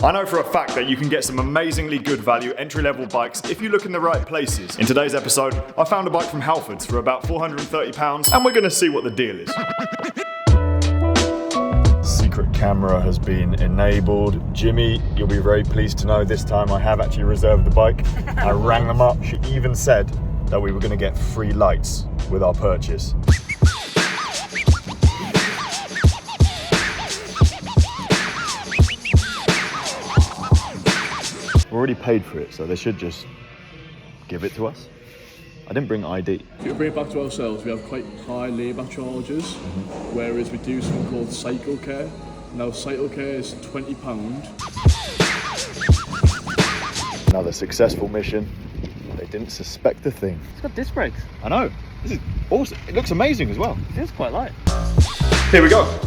I know for a fact that you can get some amazingly good value entry-level bikes if you look in the right places. In today's episode, I found a bike from Halfords for about £430 and we're going to see what the deal is. Secret camera has been enabled. Jimmy, you'll be very pleased to know this time I have actually reserved the bike. I rang them up. She even said that we were going to get free lights with our purchase. We already paid for it, so they should just give it to us. I didn't bring ID. If you bring it back to ourselves, we have quite high labour charges, whereas we do something called cycle care. Now, cycle care is £20. Another successful mission. They didn't suspect a thing. It's got disc brakes. I know. This is awesome. It looks amazing as well. It feels quite light. Here we go.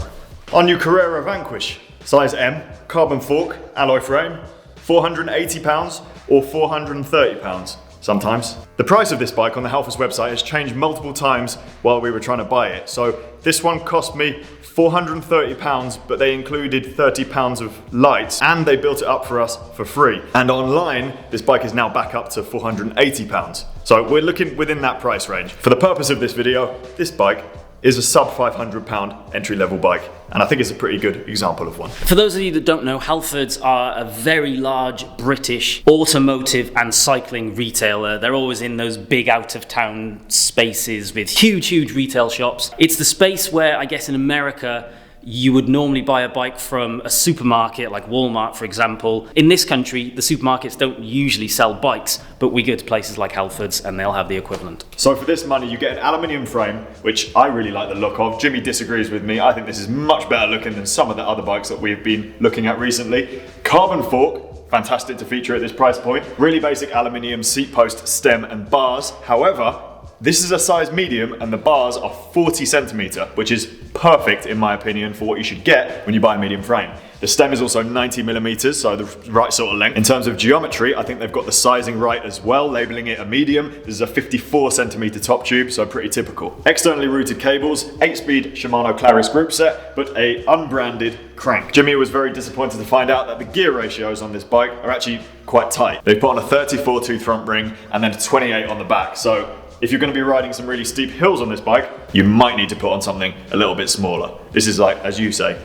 Our new Carrera Vanquish. Size M, carbon fork, alloy frame. £480 or £430 sometimes. The price of this bike on the Halfords website has changed multiple times while we were trying to buy it. So this one cost me £430, but they included £30 of lights and they built it up for us for free. And online, this bike is now back up to £480. So we're looking within that price range. For the purpose of this video, this bike is a sub £500 entry-level bike, and I think it's a pretty good example of one. For those of you that don't know, Halfords are a very large British automotive and cycling retailer. They're always in those big out-of-town spaces with huge retail shops. It's the space where, I guess in America, you would normally buy a bike from a supermarket like Walmart, for example. In this country, the supermarkets don't usually sell bikes, but we go to places like Halfords and they'll have the equivalent. So for this money, you get an aluminium frame, which I really like the look of. Jimmy disagrees with me. I think this is much better looking than some of the other bikes that we've been looking at recently. Carbon fork, fantastic to feature at this price point. Really basic aluminium seat post, stem and bars. However, this is a size medium and the bars are 40 centimetre, which is perfect in my opinion for what you should get when you buy a medium frame. The stem is also 90 millimeters, so the right sort of length. In terms of geometry, I think they've got the sizing right as well, labeling it a medium. This is a 54 centimeter top tube, so pretty typical. Externally routed cables, 8-speed Shimano Claris group set, but a unbranded crank. Jimmy was very disappointed to find out that the gear ratios on this bike are actually quite tight. They've put on a 34 tooth front ring and then a 28 on the back. So if you're going to be riding some really steep hills on this bike, you might need to put on something a little bit smaller. This is like, as you say,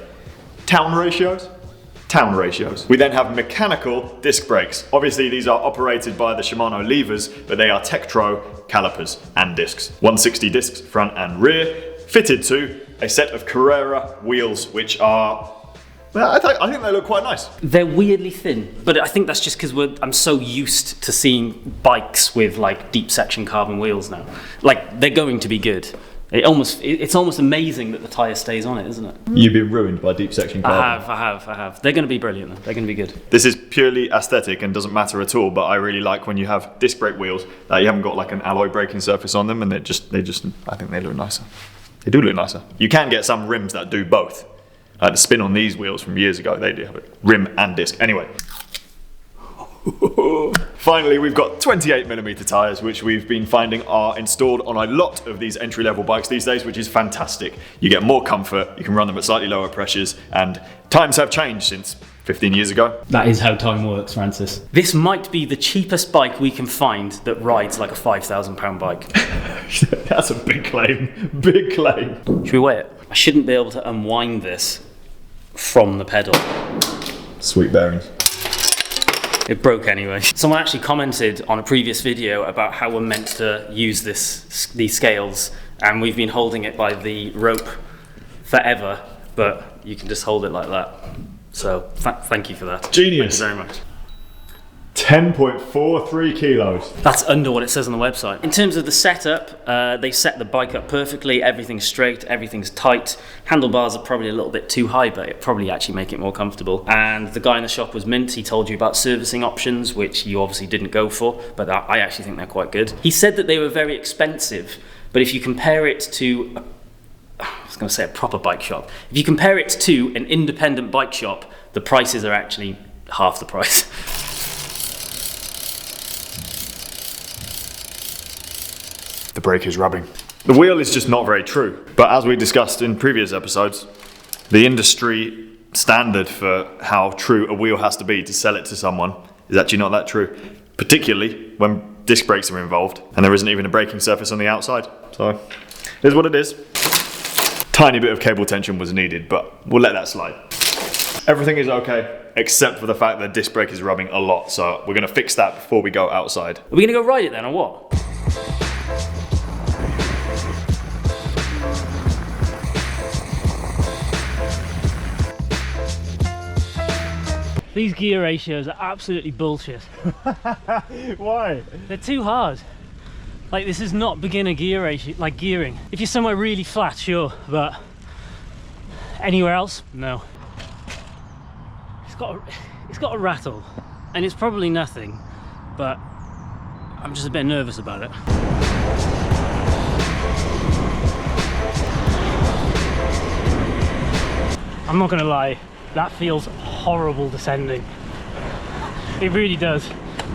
town ratios? Town ratios. We then have mechanical disc brakes. Obviously these are operated by the Shimano levers, but they are Tektro calipers and discs. 160 discs front and rear, fitted to a set of Carrera wheels, which are, well, I think they look quite nice. They're weirdly thin, but I think that's just because I'm so used to seeing bikes with like deep section carbon wheels now. Like, they're going to be good. It's almost amazing that the tyre stays on it, isn't it? You've been ruined by deep section carbon. I have. They're going to be brilliant though. They're going to be good. This is purely aesthetic and doesn't matter at all, but I really like when you have disc brake wheels that you haven't got like an alloy braking surface on them, and they just I think they look nicer. They do look nicer. You can get some rims that do both. The spin on these wheels from years ago, they do have it. Rim and disc. Anyway. Finally, we've got 28mm tyres, which we've been finding are installed on a lot of these entry-level bikes these days, which is fantastic. You get more comfort, you can run them at slightly lower pressures, and times have changed since 15 years ago. That is how time works, Francis. This might be the cheapest bike we can find that rides like a £5,000 bike. That's a big claim. Big claim. Should we weigh it? I shouldn't be able to unwind this from the pedal. Sweet bearings. It broke anyway. Someone actually commented on a previous video about how we're meant to use these scales, and we've been holding it by the rope forever, but you can just hold it like that. So thank you for that. Genius. Thank you very much. 10.43 kilos. That's under what it says on the website. In terms of the setup, they set the bike up perfectly. Everything's straight, everything's tight. Handlebars are probably a little bit too high, but it probably actually make it more comfortable. And the guy in the shop was mint. He told you about servicing options, which you obviously didn't go for, but I actually think they're quite good. He said that they were very expensive, but if you compare it to, I was going to say a proper bike shop. If you compare it to an independent bike shop, the prices are actually half the price. The brake is rubbing. The wheel is just not very true. But as we discussed in previous episodes, the industry standard for how true a wheel has to be to sell it to someone is actually not that true, particularly when disc brakes are involved and there isn't even a braking surface on the outside. So here's what it is. Tiny bit of cable tension was needed, but we'll let that slide. Everything is okay except for the fact that disc brake is rubbing a lot, so we're going to fix that before we go outside. Are we going to go ride it then, or what? These gear ratios are absolutely bullshit. Why? They're too hard. Like, this is not beginner gear ratio, like gearing. If you're somewhere really flat, sure, but anywhere else, no. It's got a rattle, and it's probably nothing, but I'm just a bit nervous about it. I'm not gonna lie, that feels horrible descending. It really does.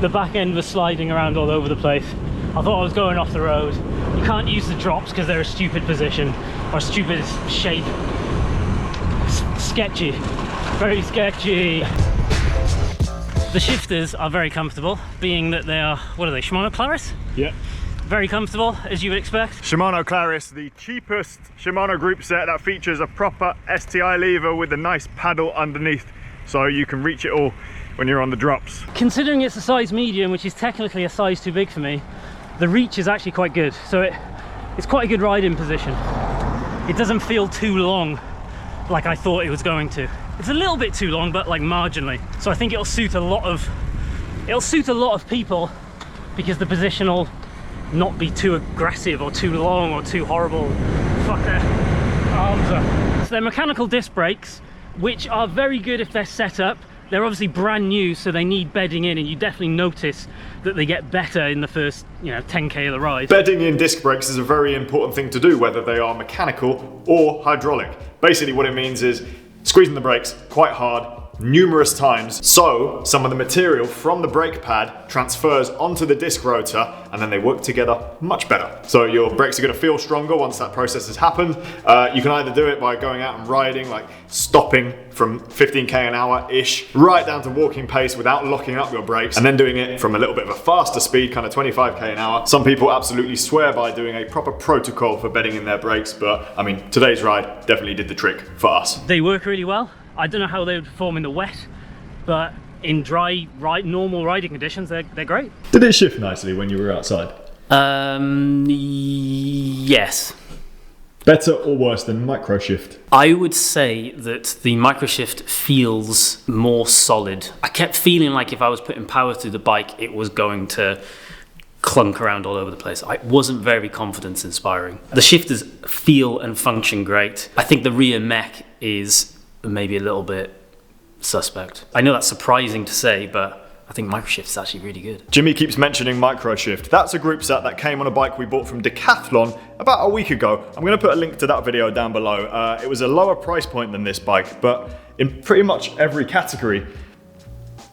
The back end was sliding around all over the place. I thought I was going off the road. You can't use the drops because they're a stupid position or stupid shape. Sketchy, very sketchy. The shifters are very comfortable, being that they are, what are they, Shimano Claris? Yeah. Very comfortable, as you would expect. Shimano Claris, the cheapest Shimano group set that features a proper STI lever with a nice paddle underneath, so you can reach it all when you're on the drops. Considering it's a size medium, which is technically a size too big for me, the reach is actually quite good. So it's quite a good ride-in position. It doesn't feel too long like I thought it was going to. It's a little bit too long, but like marginally. So I think it'll suit a lot of people because the position will not be too aggressive or too long or too horrible. Fuck, their arms up. So they're mechanical disc brakes, which are very good if they're set up. They're obviously brand new, so they need bedding in, and you definitely notice that they get better in the first, 10k of the ride. Bedding in disc brakes is a very important thing to do, whether they are mechanical or hydraulic. Basically what it means is squeezing the brakes quite hard, numerous times, so some of the material from the brake pad transfers onto the disc rotor and then they work together much better. So your brakes are going to feel stronger once that process has happened. You can either do it by going out and riding, like stopping from 15k an hour-ish, right down to walking pace without locking up your brakes, and then doing it from a little bit of a faster speed, kind of 25k an hour. Some people absolutely swear by doing a proper protocol for bedding in their brakes, but I mean, today's ride definitely did the trick for us. They work really well. I don't know how they would perform in the wet, but in dry, normal riding conditions, they're great. Did it shift nicely when you were outside? Yes. Better or worse than micro shift? I would say that the microshift feels more solid. I kept feeling like if I was putting power through the bike, it was going to clunk around all over the place. I wasn't very confidence inspiring. The shifters feel and function great. I think the rear mech is maybe a little bit suspect. I know that's surprising to say, but I think microshift is actually really good. Jimmy keeps mentioning microshift. That's a group set that came on a bike we bought from Decathlon about a week ago. I'm going to put a link to that video down below. It was a lower price point than this bike, but in pretty much every category,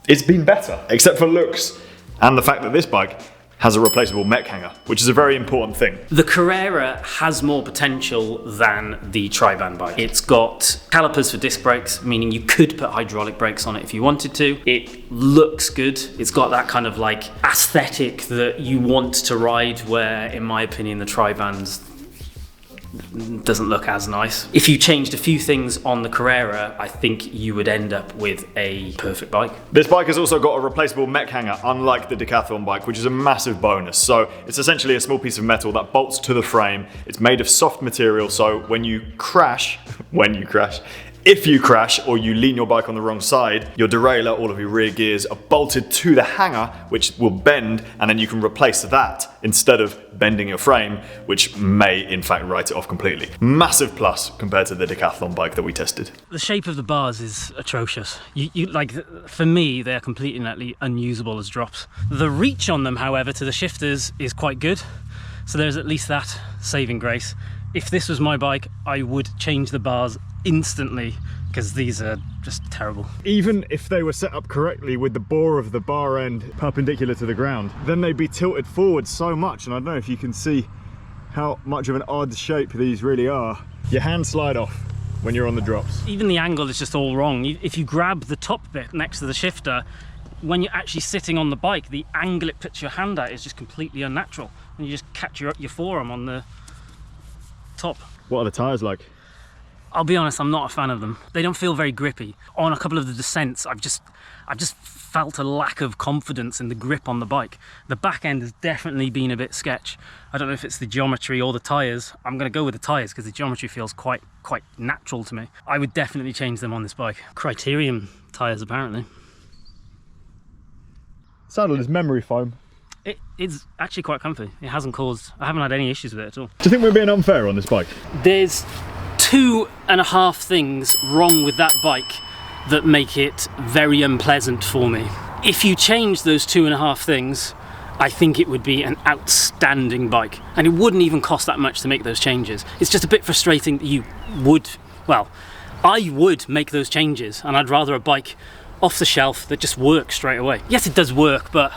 it's been better, except for looks and the fact that this bike has a replaceable mech hanger, which is a very important thing. The Carrera has more potential than the Tri-Band bike. It's got calipers for disc brakes, meaning you could put hydraulic brakes on it if you wanted to. It looks good. It's got that kind of like aesthetic that you want to ride, where in my opinion the Tri-Bands doesn't look as nice. If you changed a few things on the Carrera, I think you would end up with a perfect bike. This bike has also got a replaceable mech hanger, unlike the Decathlon bike, which is a massive bonus. So it's essentially a small piece of metal that bolts to the frame. It's made of soft material, so when you crash, if you crash or you lean your bike on the wrong side, your derailleur, all of your rear gears are bolted to the hanger, which will bend, and then you can replace that instead of bending your frame, which may in fact write it off completely. Massive plus compared to the Decathlon bike that we tested. The shape of the bars is atrocious. You like, for me, they are completely and utterly unusable as drops. The reach on them, however, to the shifters is quite good, so there's at least that saving grace. If this was my bike, I would change the bars instantly, because these are just terrible. Even if they were set up correctly with the bore of the bar end perpendicular to the ground, then they'd be tilted forward so much, and I don't know if you can see how much of an odd shape these really are. Your hand slide off when you're on the drops. Even the angle is just all wrong. If you grab the top bit next to the shifter, when you're actually sitting on the bike, the angle it puts your hand at is just completely unnatural. And you just catch your forearm on the top. What are the tyres like? I'll be honest, I'm not a fan of them. They don't feel very grippy. On a couple of the descents, I've just felt a lack of confidence in the grip on the bike. The back end has definitely been a bit sketch. I don't know if it's the geometry or the tyres. I'm going to go with the tyres because the geometry feels quite natural to me. I would definitely change them on this bike. Criterium tyres, apparently. Saddle is memory foam. It is actually quite comfy. I haven't had any issues with it at all. Do you think we're being unfair on this bike? There's 2.5 things wrong with that bike that make it very unpleasant for me. If you change those 2.5 things, I think it would be an outstanding bike, and it wouldn't even cost that much to make those changes. It's just a bit frustrating that I would make those changes, and I'd rather a bike off the shelf that just works straight away. Yes, it does work, but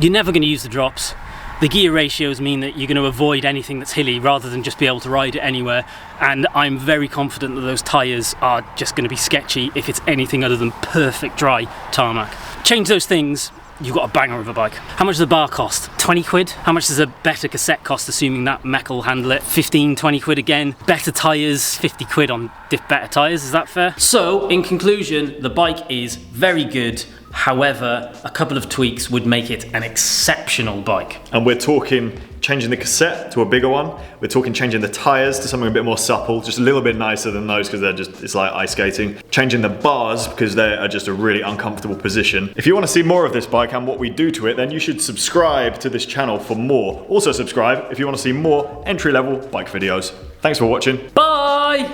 you're never going to use the drops. The gear ratios mean that you're going to avoid anything that's hilly rather than just be able to ride it anywhere, and I'm very confident that those tyres are just going to be sketchy if it's anything other than perfect dry tarmac. Change those things, you've got a banger of a bike. How much does the bar cost? 20 quid? How much does a better cassette cost, assuming that mech will handle it? 15, 20 quid again. Better tyres, 50 quid on better tyres, is that fair? So, in conclusion, the bike is very good. However, a couple of tweaks would make it an exceptional bike. And we're talking changing the cassette to a bigger one. We're talking changing the tyres to something a bit more supple, just a little bit nicer than those because it's like ice skating. Changing the bars because they are just a really uncomfortable position. If you want to see more of this bike and what we do to it, then you should subscribe to this channel for more. Also subscribe if you want to see more entry-level bike videos. Thanks for watching. Bye!